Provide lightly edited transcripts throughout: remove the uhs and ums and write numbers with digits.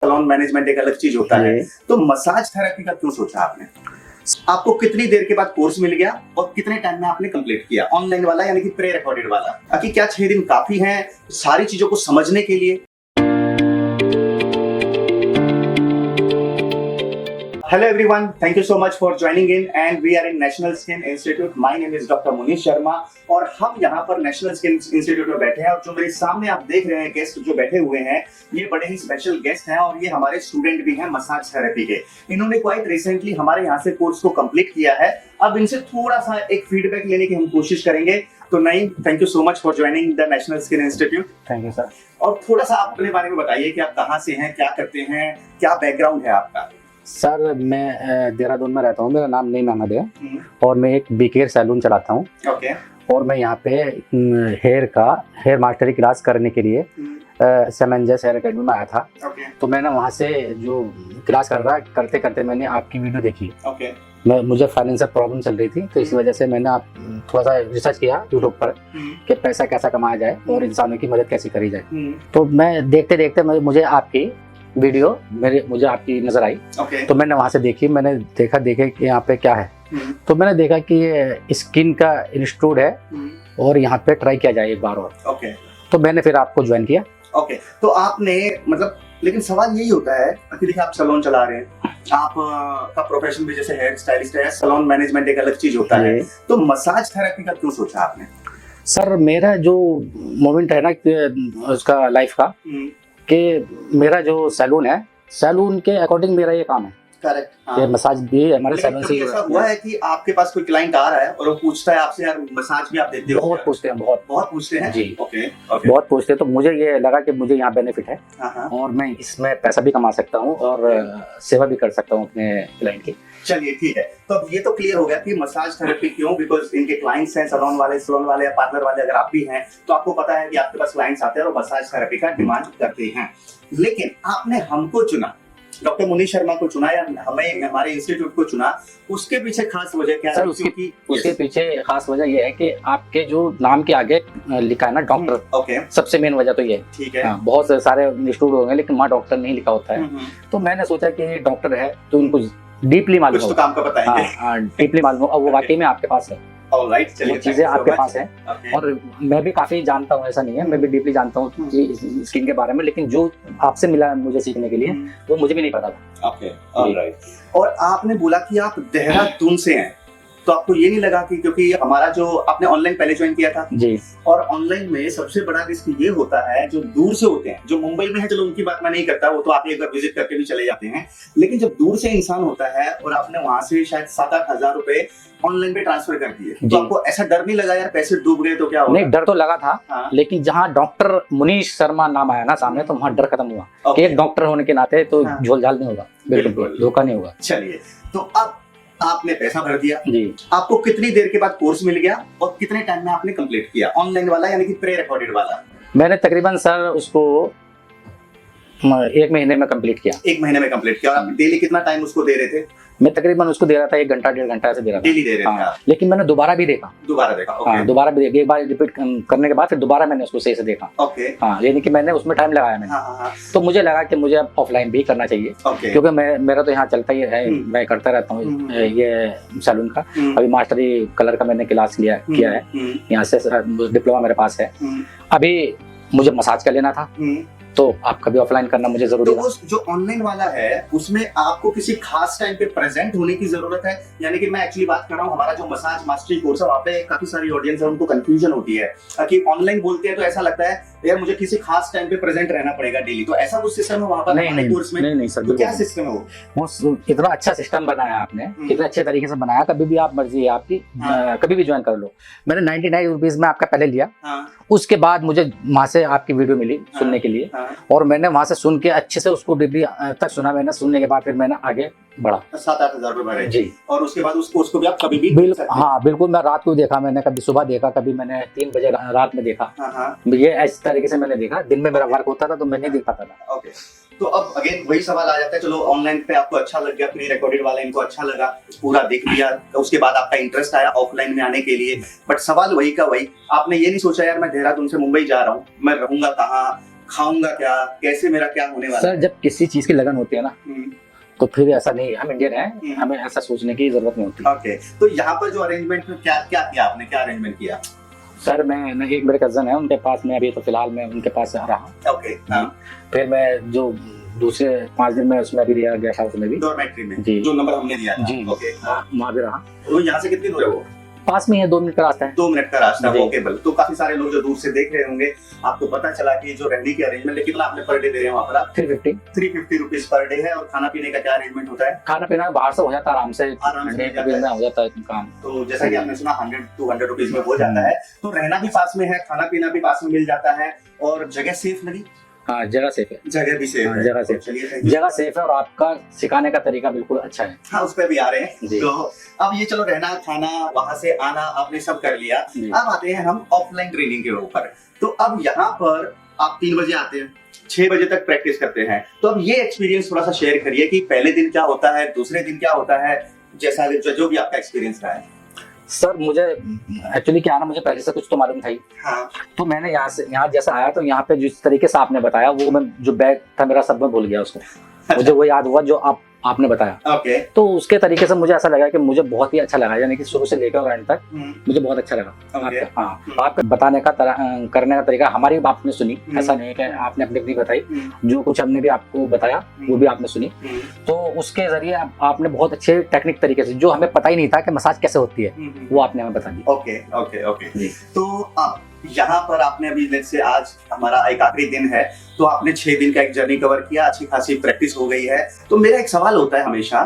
Salon management एक अलग चीज होता है, तो मसाज थेरेपी का क्यों सोचा आपने? आपको कितनी देर के बाद कोर्स मिल गया और कितने टाइम में आपने कंप्लीट किया ऑनलाइन वाला यानी कि प्री रिकॉर्डेड वाला? ताकि क्या 6 दिन काफी हैं सारी चीजों को समझने के लिए? Hello everyone, thank you so much for joining in and we are in National Skin Institute. My name is Dr. Munish Sharma और हम यहाँ पर नेशनल स्किन इंस्टीट्यूट में बैठे हैं और जो मेरे सामने आप देख रहे हैं गेस्ट जो बैठे हुए हैं ये बड़े ही स्पेशल गेस्ट हैं और ये हमारे स्टूडेंट भी हैं मसाज थेरेपी के। इन्होंने क्वाइट रिसेंटली हमारे यहाँ से कोर्स को कंप्लीट किया है। अब इनसे थोड़ा सा एक फीडबैक लेने की हम कोशिश करेंगे। तो नहीं, thank you so much for joining the national skin institute. Thank you sir. और थोड़ा सा आप अपने बारे में बताइए कि आप कहाँ से हैं, क्या करते हैं, क्या बैकग्राउंड है आपका? सर मैं देहरादून में रहता हूँ, मेरा नाम नईम अहमद है और मैं एक बीकेयर सैलून चलाता हूँ। ओके। और मैं यहाँ पे हेयर मास्टरी क्लास करने के लिए समंजस हेयर अकेडमी में आया था। तो मैंने वहाँ से जो क्लास करते करते मैंने आपकी वीडियो देखी। मुझे फाइनेंशियल प्रॉब्लम चल रही थी तो इसी वजह से मैंने आप थोड़ा सा रिसर्च किया यूट्यूब पर कि पैसा कैसा कमाया जाए और इंसानों की मदद कैसे करी जाए। तो मैं देखते देखते मुझे आपकी वीडियो मुझे आपकी नजर आई। तो मैंने वहां से देखी, मैंने देखे कि यहाँ पे क्या है। तो मैंने देखा कि ये स्किन का इंस्टीट्यूट है और यहाँ पे ट्राई किया जाए एक बार और। तो मैंने फिर आपको ज्वाइन किया। तो आपने मतलब, लेकिन सवाल यही होता है कि देखिए आप सैलून चला रहे हैं, आप का प्रोफेशन भी जैसे हेयर स्टाइलिस्ट है, सैलून मैनेजमेंट एक अलग चीज होता है, तो मसाज थेरेपी का क्यों सोचा आपने? सर मेरा जो मोमेंट है ना उसका लाइफ का कि मेरा जो सैलून है, सैलून के अकॉर्डिंग मेरा ये काम है। करेक्ट। ये मसाज भी हमारे सैलून से ऐसा हुआ है कि आपके पास कोई क्लाइंट आ रहा है और वो पूछता है आपसे, यार मसाज भी आप देते हो? बहुत पूछते हैं, बहुत पूछते हैं जी। बहुत पूछते हैं। तो मुझे ये लगा कि मुझे यहाँ बेनिफिट है और मैं इसमें पैसा भी कमा सकता हूँ और सेवा भी कर सकता हूँ अपने क्लाइंट की। चलिए ठीक है, तो अब ये तो क्लियर हो गया कि मसाज थेरेपी क्यों, बिकॉज इनके क्लाइंट्स हैं सैलून वाले या पार्लर वाले। अगर आप भी हैं तो आपको पता है कि आपके पास क्लाइंट्स आते हैं और मसाज थेरेपी का डिमांड करते हैं। लेकिन आपने हमको चुना, डॉक्टर मुनीश शर्मा को चुना या हमें हमारे इंस्टीट्यूट को चुना, उसके पीछे खास वजह क्या है? उसके पीछे खास वजह ये है कि आपके जो नाम के आगे लिखा है ना डॉक्टर, सबसे मेन वजह तो ये है। ठीक है। बहुत सारे इंस्टीट्यूट होंगे लेकिन वहाँ डॉक्टर नहीं लिखा होता है। तो मैंने सोचा कि डॉक्टर है तो उनको डीपली मालूम तो काम का बताएंगे। डीपली मालूम और वो वाकई में आपके पास है। ऑलराइट, चलिए चीजें आपके पास है। और मैं भी काफी जानता हूँ, ऐसा नहीं है, मैं भी डीपली जानता हूँ स्किन के बारे में, लेकिन जो आपसे मिला मुझे सीखने के लिए वो मुझे भी नहीं पता था। Okay, alright. और आपने बोला कि आप देहरादून से हैं, तो आपको ये नहीं लगा कि क्योंकि हमारा जो आपने ऑनलाइन पहले ज्वाइन किया था जी, और ऑनलाइन में सबसे बड़ा रिस्क ये होता है जो दूर से होते हैं, जो मुंबई में है चलो उनकी बात मैं नहीं करता, वो तो आप एक बार विजिट करके भी चले जाते हैं, लेकिन जब दूर से इंसान होता है और आपने वहां से शायद 7-8 हजार रुपए ऑनलाइन पे ट्रांसफर कर दिए, तो आपको ऐसा डर नहीं लगा यार पैसे डूब गए तो क्या होगा? नहीं, डर तो लगा था। लेकिन जहाँ डॉक्टर मुनीश शर्मा नाम आया ना सामने, तो वहाँ डर खत्म हुआ कि एक डॉक्टर होने के नाते तो झोल झाल नहीं होगा, बिल्कुल धोखा नहीं होगा। चलिए, तो अब आपने पैसा भर दिया जी। आपको कितनी देर के बाद कोर्स मिल गया और कितने टाइम में आपने कंप्लीट किया ऑनलाइन वाला यानी कि प्री रिकॉर्डेड वाला? मैंने तकरीबन सर उसको 1 महीने में कंप्लीट किया। 1 महीने में कंप्लीट किया। और आप डेली कितना टाइम उसको दे रहे थे? मैं तकरीबन उसको दे रहा था 1 घंटा 1.5 घंटा ऐसे दे रहा था। डेली दे रहे थे? लेकिन मैंने दोबारा भी देखा। दोबारा भी देखा। एक बार रिपीट करने के बाद फिर दोबारा मैंने उसको सही से देखा। यानी कि मैंने उसमें टाइम लगाया मैंने। तो मुझे लगा कि मुझे अब ऑफलाइन भी करना चाहिए, क्योंकि मेरा तो यहाँ चलता ही है, मैं करता रहता हूँ ये सैलून का। अभी मास्टरी कलर का मैंने क्लास किया है, यहाँ से डिप्लोमा मेरे पास है। अभी मुझे मसाज का लेना था तो आपका भी ऑफलाइन करना मुझे जरूरी है। तो जो ऑनलाइन वाला है उसमें आपको किसी खास टाइम पे प्रेजेंट होने की जरूरत है? यानी कि मैं एक्चुअली बात कर रहा हूँ, हमारा जो मसाज मास्टरी कोर्स है वहाँ पे काफी सारी ऑडियंस है, उनको कंफ्यूजन होती है कि ऑनलाइन बोलते हैं तो ऐसा लगता है यार मुझे किसी खास टाइम पे प्रेजेंट रहना पड़ेगा डेली, तो ऐसा कुछ सिस्टम है वहाँ पर कोर्स में? नहीं सर, तो क्या सिस्टम है वो? इतना अच्छा सिस्टम बनाया आपने, इतने अच्छे तरीके से बनाया, कभी भी आप मर्जी है आपकी, कभी भी ज्वाइन कर लो। मैंने 99 रुपीज में आपका पहले लिया, उसके बाद मुझे वहां से आपकी वीडियो मिली सुनने के लिए, और मैंने वहां से सुन के अच्छे से उसको डिग्री तक सुना। मैंने सुनने के बाद फिर मैंने आगे बढ़ा। 7-8 हजार रुपए भरे जी। और उसके बाद उस कोर्स को भी आप कभी भी बिल्कुल मैं रात को देखा, मैंने कभी सुबह देखा, कभी मैंने 3 बजे रात में देखा। ये इस तरीके से मैंने देखा। दिन में मेरा वर्क होता था तो मैं नहीं देख पाता था। ओके, तो अब अगेन वही सवाल आ जाता है, चलो ऑनलाइन पे आपको अच्छा लग गया, प्री रिकॉर्डेड वाला इनको अच्छा लगा, पूरा देख लिया, तो उसके बाद आपका इंटरेस्ट आया ऑफलाइन में आने के लिए, बट सवाल वही का वही, आपने ये नहीं सोचा यार मैं देहरादून से मुंबई जा रहा हूँ, मैं रहूंगा कहाँ, खाऊंगा क्या, कैसे मेरा क्या होने वाला सर जब किसी चीज की लगन होती है ना है। तो फिर ऐसा नहीं, हम इंडियन हैं, हमें ऐसा सोचने की जरूरत नहीं होती। ओके, तो यहाँ पर जो अरेंजमेंट में क्या क्या किया आपने, क्या अरेंजमेंट किया? सर मैं ना, एक मेरे कजन है उनके पास मैं अभी तो फिलहाल मैं उनके पास रहा। ओके, हाँ, फिर मैं जो दूसरे 5 दिन में उसमें भी रहा, गेस्ट हाउस में भी डॉर्मेट्री में जी। जो नंबर हमने दिया था। जी। ओके, हाँ। वहाँ भी रहा। तो यहाँ से कितनी दूर है वो? पास में ही है, 2 मिनट का रास्ता है। 2 मिनट का रास्ता, जी। वॉकेबल। तो काफी सारे लोग जो दूर से देख रहे होंगे, आपको पता चला कि जो रहने की अरेंजमेंट है, कितना आपने पर डे दे रहे हैं वहाँ पर आप? 350 रुपीज पर डे है। और खाना पीने का क्या अरेंजमेंट होता है? खाना पीना बाहर से हो जाता है आराम से, आराम से 100 रुपीज में हो जाता है काम। तो जैसा कि आपने सुना 100-200 रुपीज में हो जाता है। तो रहना भी पास में है, खाना पीना भी पास में मिल जाता है, और जगह सेफ लगी? हाँ जगह सेफ है, जगह भी सेफ हाँ, है। जगह तो सेफ। चलिए, thank you। जगह सेफ है और आपका सिखाने का तरीका बिल्कुल अच्छा है। हाँ, उस पर भी आ रहे हैं। जी। तो अब ये चलो, रहना खाना वहां से आना आपने सब कर लिया। जी। अब आते हैं हम ऑफलाइन ट्रेनिंग के ऊपर। तो अब यहाँ पर आप 3 बजे आते हैं, 6 बजे तक प्रैक्टिस करते हैं। तो अब ये एक्सपीरियंस थोड़ा सा शेयर करिए कि पहले दिन क्या होता है, दूसरे दिन क्या होता है, जैसा जो भी आपका एक्सपीरियंस रहा है। सर मुझे एक्चुअली क्या है ना, मुझे पहले से कुछ तो मालूम था ही। हाँ, तो मैंने यहाँ जैसा आया तो यहाँ पे जिस तरीके से आपने बताया वो मैं जो बैग था मेरा सब मैं भूल गया उसको। मुझे वो याद हुआ जो आपने बताया। ओके। तो उसके तरीके से मुझे ऐसा लगा कि मुझे बहुत ही अच्छा लगा, यानी कि शुरू से लेकर एंड तक मुझे बहुत अच्छा लगा। ओके। हाँ, आपका बताने का करने का तरीका हमारी बात आपने सुनी, ऐसा नहीं है कि आपने अपनी अपनी बताई, जो कुछ हमने भी आपको बताया वो भी आपने सुनी। तो उसके जरिए आपने बहुत अच्छे टेक्निक तरीके से, जो हमें पता ही नहीं था कि मसाज कैसे होती है, वो आपने हमें बता दी। Okay okay okay. तो अब यहाँ पर आपने अभी लेट्स से आज हमारा एक आखिरी दिन है, तो आपने 6 दिन का एक जर्नी कवर किया, अच्छी खासी प्रैक्टिस हो गई है। तो मेरा एक सवाल होता है हमेशा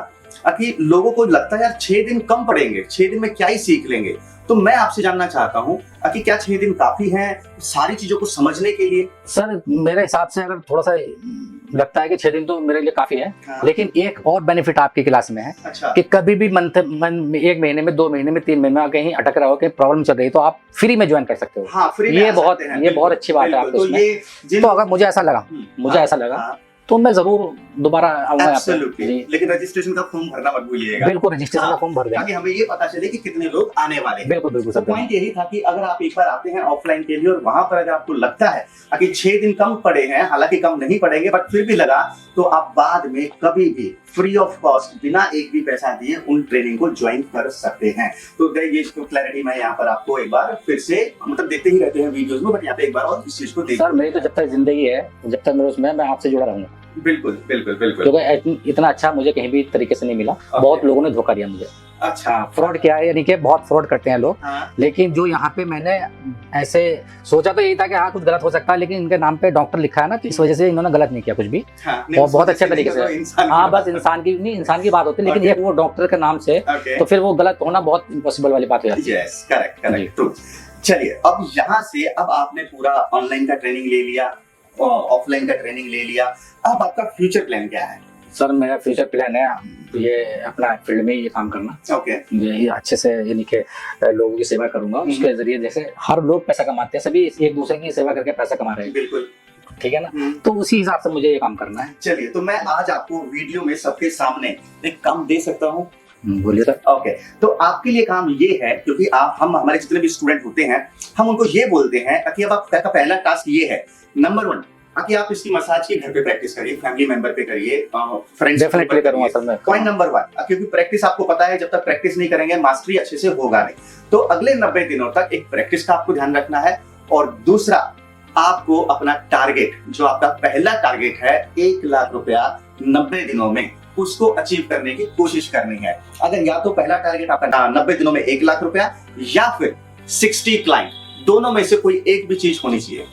कि लोगों को लगता है यार 6 दिन कम पड़ेंगे, 6 दिन में क्या ही सीख लेंगे। तो मैं आपसे जानना चाहता हूँ कि क्या 6 दिन काफी हैं सारी चीजों को समझने के लिए? सर मेरे हिसाब से अगर थोड़ा सा लगता है कि 6 दिन तो मेरे लिए काफी है। हाँ। लेकिन एक और बेनिफिट आपकी क्लास में है। अच्छा। कि कभी भी में 1 महीने में, 2 महीने में, 3 महीने में कहीं अटक रहा हो, कहीं प्रॉब्लम चल रही तो आप फ्री में ज्वाइन कर सकते हो। हाँ, फ्री में ये आ बहुत सकते हैं, ये बहुत अच्छी बात है बिल्कुल। आपको तो इसमें। ये तो अगर मुझे ऐसा लगा हाँ, तो मैं जरूर दोबारा आऊंगा यहाँ पे। Absolutely। जी। लेकिन रजिस्ट्रेशन का फॉर्म भरना मत भूलिएगा, बिल्कुल रजिस्ट्रेशन का हाँ, फॉर्म भर देना। ताकि हमें ये पता चले कि कितने लोग आने वाले हैं। बिल्कुल बिल्कुल तो सर। पॉइंट यही था कि अगर आप एक बार आते हैं ऑफलाइन के लिए और वहां पर अगर आपको लगता है कि 6 दिन कम पड़े हैं, हालांकि कम नहीं पड़ेंगे बट फिर भी लगा, तो आप बाद में कभी भी फ्री ऑफ कॉस्ट बिना एक भी पैसा दिए उन ट्रेनिंग को ज्वाइन कर सकते हैं। तो ये क्लैरिटी मैं यहाँ पर आपको एक बार फिर से मतलब देते ही रहते हैं वीडियोस में, बट यहाँ पे एक बार और इस चीज को सर मेरी तो जब तक जिंदगी है, जब तक मेरे उसमें, मैं आपसे जुड़ा रहूंगा। बिल्कुल बिल्कुल बिल्कुल। क्योंकि इतना अच्छा मुझे कहीं भी तरीके से नहीं मिला। बहुत लोगों ने धोखा दिया मुझे। अच्छा, फ्रॉड किया है, यानी कि बहुत फ्रॉड करते हैं लोग। हाँ, लेकिन जो यहाँ पे मैंने ऐसे सोचा तो यही था कि हाँ कुछ गलत हो सकता है, लेकिन इनके नाम पे डॉक्टर लिखा है ना, तो इस वजह से इन्होंने गलत नहीं किया कुछ भी। हाँ, और बहुत अच्छे तरीके से। इंसान हाँ की बस बात इंसान की बात होती है, लेकिन Okay। एक वो डॉक्टर के नाम से, Okay। तो फिर वो गलत होना बहुत इम्पॉसिबल वाली बात हो जाती है। Yes, correct correct, true. चलिए, अब यहाँ से अब आपने पूरा ऑनलाइन का ट्रेनिंग ले लिया, ऑफलाइन का ट्रेनिंग ले लिया, अब आपका फ्यूचर प्लान क्या है? सर मेरा फ्यूचर प्लान है ये अपना फील्ड में ये काम करना। ओके। ये अच्छे से, यानी कि लोगों की सेवा करूंगा। उसके जरिए जैसे हर लोग पैसा कमाते हैं, सभी एक दूसरे की सेवा करके पैसा कमा रहे हैं, बिल्कुल, ठीक है ना। तो उसी हिसाब से मुझे ये काम करना है। चलिए, तो मैं आज आपको वीडियो में सबके सामने एक काम दे सकता हूँ? बोलिए सर। ओके, तो आपके लिए काम ये है, क्योंकि हम हमारे जितने भी स्टूडेंट होते हैं, हम उनको ये बोलते हैं कि अब आपका पहला टास्क ये है, नंबर 1 कि आप इसकी मसाज की घर पे प्रैक्टिस करिए, फैमिली मेंबर पे करिए, फ्रेंड्स डेफिनेटली करूंगा सर मैं। पॉइंट नंबर 1, क्योंकि प्रैक्टिस आपको पता है, जब तक प्रैक्टिस नहीं करेंगे मास्टरी अच्छे से होगा नहीं। तो अगले 90 दिनों तक एक प्रैक्टिस का आपको ध्यान रखना है। और दूसरा, आपको अपना टारगेट, जो आपका पहला टारगेट है 1 लाख रुपया 90 दिनों में, उसको अचीव करने की कोशिश करनी है। अगर या तो पहला टारगेट आपका 90 दिनों में 1 लाख रुपया, या फिर 60 क्लाइंट, दोनों में से कोई एक भी चीज होनी चाहिए।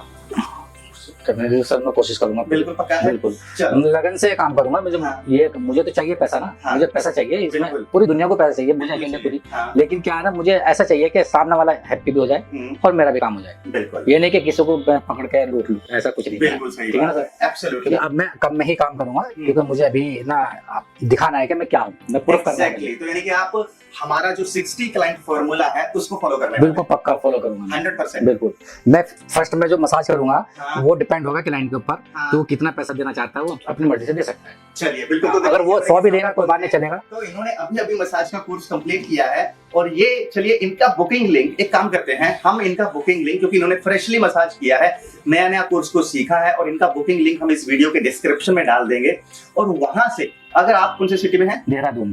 सर मैं कोशिश करूंगा। बिल्कुल पक्का है? बिल्कुल चलो, लगन से काम करूंगा। मुझे तो चाहिए पैसा ना। हाँ। मुझे पैसा चाहिए, इसमें बिल्कुल। पूरी दुनिया को पैसा चाहिए, मुझे अकेले पूरी। हाँ, लेकिन क्या है ना, मुझे ऐसा चाहिए कि सामने वाला हैप्पी भी हो जाए और मेरा भी काम हो जाए। बिल्कुल ये नहीं कि किसी को मैं पकड़ के लूट लूं, ऐसा कुछ नहीं है। बिल्कुल सही ठीक है ना बात है, एब्सोल्युटली। अब मैं कम में ही काम करूंगा, क्योंकि मुझे अभी ना दिखाना है कि मैं क्या हूँ, मैं प्रूफ करना है। Exactly। तो यानी कि आप हमारा जो 60 क्लाइंट फॉर्मूला है उसको फॉलो करना है। बिल्कुल पक्का फॉलो करूंगा मैं। 100%। बिल्कुल। मैं फर्स्ट में जो मसाज करूंगा हाँ। वो डिपेंड डिपेंड होगा क्लाइंट के ऊपर हाँ। तो वो कितना पैसा देना चाहता है, वो अपनी मर्जी से दे सकता है। चलिए बिल्कुल। तो अगर वो 100 भी देगा कोई बात नहीं चलेगा। तो इन्होंने अभी अभी मसाज का कोर्स कंप्लीट किया है और ये चलिए इनका बुकिंग लिंक, एक काम करते हैं हम इनका बुकिंग लिंक, क्योंकि इन्होंने फ्रेशली मसाज किया है, नया नया कोर्स को सीखा है, और इनका बुकिंग लिंक हम इस वीडियो के डिस्क्रिप्शन में डाल देंगे। और वहां से अगर आप कौन से सिटी में हैं? देहरादून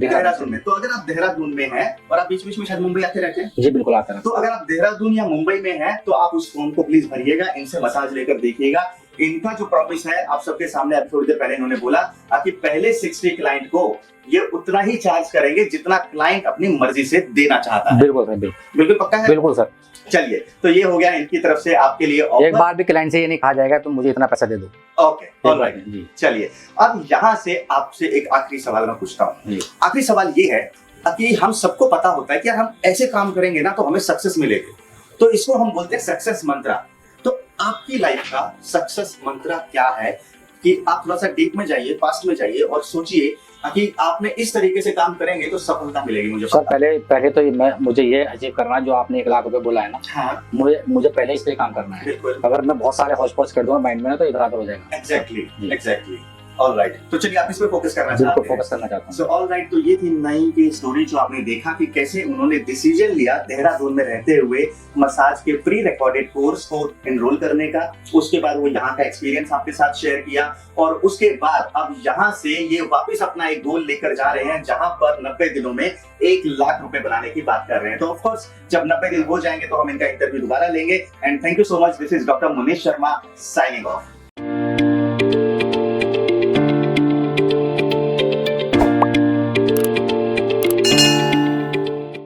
में। तो अगर आप देहरादून में हैं और आप बीच बीच में शायद मुंबई आते रहते हैं, जी बिल्कुल आता है। तो अगर आप देहरादून या मुंबई में हैं तो आप उस फॉर्म को प्लीज भरिएगा, इनसे मसाज लेकर देखिएगा। इनका जो प्रॉमिस है आप सबके सामने अभी थोड़ी देर पहले इन्होंने बोला कि पहले 60 क्लाइंट को ये उतना ही चार्ज करेंगे जितना क्लाइंट अपनी मर्जी से देना चाहता है। बिल्कुल सर, बिल्कुल पक्का है? बिल्कुल सर। चलिए, तो ये हो गया इनकी तरफ से आपके लिए ऑफर। एक बार भी क्लाइंट से ये नहीं कहा जाएगा तो मुझे इतना पैसा दे दो। ओके, ऑलराइट जी। चलिए, अब यहाँ से आपसे एक आखिरी सवाल मैं पूछता हूँ। आखिरी सवाल ये है कि हम सबको पता होता है कि हम ऐसे काम करेंगे ना तो हमें सक्सेस मिलेगी, तो इसको हम बोलते हैं सक्सेस मंत्रा। तो आपकी लाइफ का सक्सेस मंत्रा क्या है कि आप थोड़ा सा डीप में जाइए, पास्ट में जाइए और सोचिए कि आपने इस तरीके से काम करेंगे तो सफलता मिलेगी। मुझे सर पहले तो मुझे ये अचीव करना है जो आपने 1 लाख रुपए बोला है ना। हाँ। मुझे पहले इस पे काम करना है। अगर मैं बहुत सारे हौच पौच कर दूंगा माइंड में ना तो इधर हो जाएगा। एग्जैक्टली। ऑलराइट, तो चलिए आप इस पे फोकस करना चाहते हैं। फोकस करना चाहता हूं। सो ऑलराइट, तो ये थी नईम की स्टोरी जो आपने देखा कि कैसे उन्होंने डिसीजन लिया देहरादून में रहते हुए मसाज के प्री रिकॉर्डेड कोर्स को एनरोल करने का। उसके बाद वो यहाँ का एक्सपीरियंस आपके साथ शेयर किया और उसके बाद अब यहाँ से ये वापस अपना एक गोल लेकर जा रहे हैं जहां पर 90 दिनों में 1 लाख रुपए बनाने की बात कर रहे हैं। तो ऑफ कोर्स जब 90 दिन हो जाएंगे तो हम इनका इंटरव्यू दोबारा लेंगे। And thank you so much. This is doctor Munish Sharma signing off.